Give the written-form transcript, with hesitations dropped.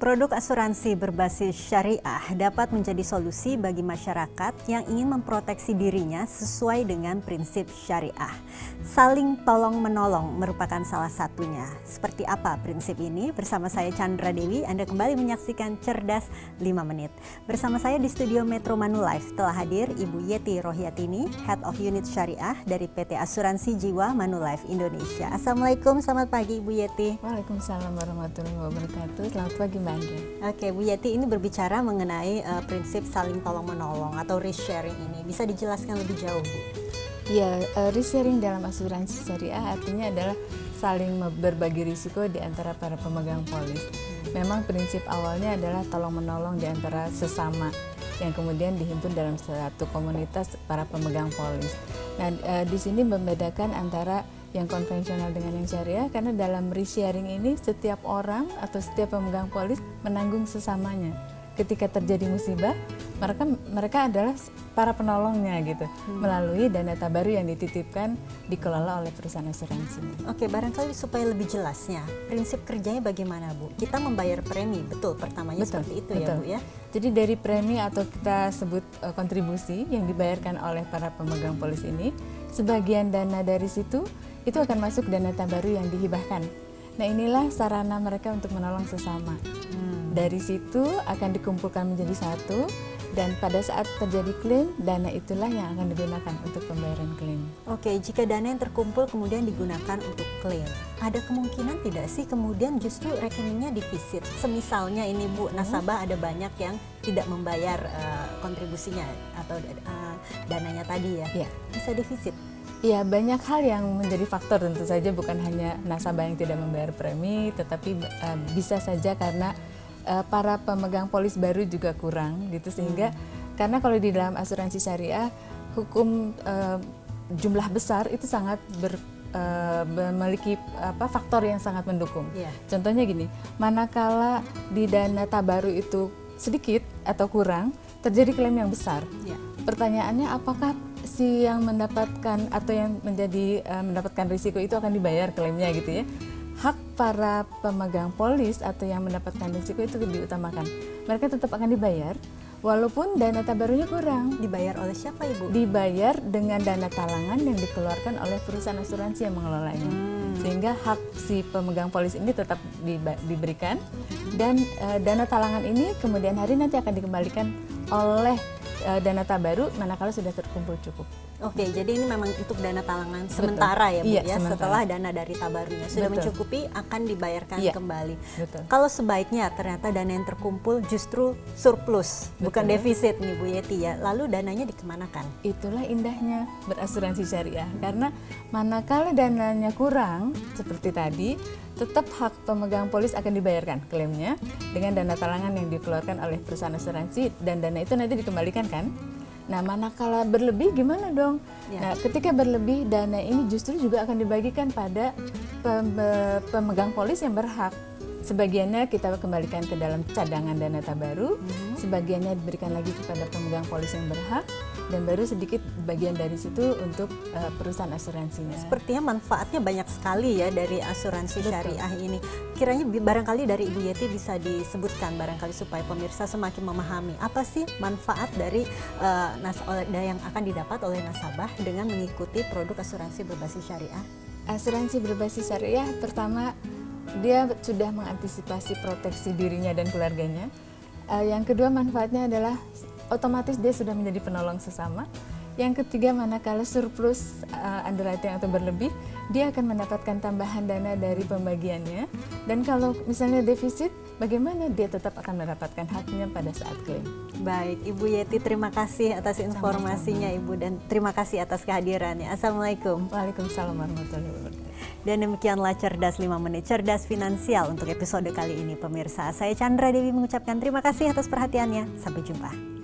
Produk asuransi berbasis syariah dapat menjadi solusi bagi masyarakat yang ingin memproteksi dirinya sesuai dengan prinsip syariah. Saling tolong-menolong merupakan salah satunya. Seperti apa prinsip ini? Bersama saya Chandra Dewi, Anda kembali menyaksikan Cerdas 5 Menit. Bersama saya di studio Metro Manulife telah hadir Ibu Yeti Rohyatini, Head of Unit Syariah dari PT Asuransi Jiwa Manulife Indonesia. Assalamualaikum, selamat pagi Ibu Yeti. Waalaikumsalam warahmatullahi wabarakatuh. Selamat pagi Mbak Andra. Oke, Bu Yeti, ini berbicara mengenai prinsip saling tolong-menolong atau risk sharing ini. Bisa dijelaskan lebih jauh, Bu? Ya, risk sharing dalam asuransi syariah artinya adalah saling berbagi risiko di antara para pemegang polis. Memang prinsip awalnya adalah tolong-menolong di antara sesama yang kemudian dihimpun dalam satu komunitas para pemegang polis. Nah, di sini membedakan antara yang konvensional dengan yang syariah, karena dalam risk sharing ini setiap orang atau setiap pemegang polis menanggung sesamanya. Ketika terjadi musibah, mereka adalah para penolongnya gitu, melalui dana tabaru yang dititipkan dikelola oleh perusahaan asuransi. Oke, barangkali supaya lebih jelasnya, prinsip kerjanya bagaimana, Bu? Kita membayar premi, betul, pertamanya seperti itu ya, Bu ya? Jadi dari premi atau kita sebut kontribusi yang dibayarkan oleh para pemegang polis ini, sebagian dana dari situ itu akan masuk dana tabaru yang dihibahkan. Nah, inilah sarana mereka untuk menolong sesama. Dari situ akan dikumpulkan menjadi satu, dan pada saat terjadi klaim, dana itulah yang akan digunakan untuk pembayaran klaim. Oke, jika dana yang terkumpul kemudian digunakan untuk klaim, ada kemungkinan tidak sih kemudian justru rekeningnya divisit? Semisalnya ini Bu, nasabah ada banyak yang tidak membayar kontribusinya atau dananya tadi ya, bisa divisit? Ya, banyak hal yang menjadi faktor, tentu saja bukan hanya nasabah yang tidak membayar premi, tetapi bisa saja karena para pemegang polis baru juga kurang gitu, sehingga karena kalau di dalam asuransi syariah hukum jumlah besar itu sangat memiliki faktor yang sangat mendukung. Contohnya gini, manakala di dana tabaru itu sedikit atau kurang, terjadi klaim yang besar. Pertanyaannya, apakah si yang mendapatkan atau yang menjadi mendapatkan risiko itu akan dibayar klaimnya gitu ya? Hak para pemegang polis atau yang mendapatkan risiko itu diutamakan. Mereka tetap akan dibayar walaupun dana tabarunya kurang. Dibayar oleh siapa, Ibu? Dibayar dengan dana talangan yang dikeluarkan oleh perusahaan asuransi yang mengelolanya. Sehingga hak si pemegang polis ini tetap diberikan, dan dana talangan ini kemudian hari nanti akan dikembalikan oleh dana tabaru manakala sudah terkumpul cukup. Oke, jadi ini memang untuk dana talangan sementara ya Bu, ya, sementara. setelah dana dari tabarunya sudah mencukupi akan dibayarkan kembali. Betul. Kalau sebaiknya ternyata dana yang terkumpul justru surplus, bukan defisit nih Bu Yeti ya, lalu dananya dikemanakan? Itulah Indahnya berasuransi syariah, karena manakala dananya kurang seperti tadi, tetap hak pemegang polis akan dibayarkan klaimnya dengan dana talangan yang dikeluarkan oleh perusahaan asuransi, dan dana itu nanti dikembalikan kan. Nah, manakala berlebih gimana dong? Nah, ketika berlebih, dana ini justru juga akan dibagikan pada pemegang polis yang berhak. Sebagiannya kita kembalikan ke dalam cadangan dana tabaru, sebagiannya diberikan lagi kepada pemegang polis yang berhak, dan baru sedikit bagian dari situ untuk perusahaan asuransinya. Sepertinya manfaatnya banyak sekali ya dari asuransi syariah ini. Kiranya barangkali dari Ibu Yeti bisa disebutkan barangkali supaya pemirsa semakin memahami apa sih manfaat dari yang akan didapat oleh nasabah dengan mengikuti produk asuransi berbasis syariah. Asuransi berbasis syariah, pertama dia sudah mengantisipasi proteksi dirinya dan keluarganya. Yang kedua, manfaatnya adalah otomatis dia sudah menjadi penolong sesama. Yang ketiga, manakala surplus underwriting atau berlebih, dia akan mendapatkan tambahan dana dari pembagiannya. Dan kalau misalnya defisit, bagaimana? Dia tetap akan mendapatkan haknya pada saat klaim. Baik, Ibu Yeti, terima kasih atas informasinya Ibu, dan terima kasih atas kehadirannya. Assalamualaikum. Waalaikumsalam warahmatullahi wabarakatuh. Dan demikianlah Cerdas 5 Menit, Cerdas Finansial untuk episode kali ini pemirsa. Saya Chandra Dewi mengucapkan terima kasih atas perhatiannya. Sampai jumpa.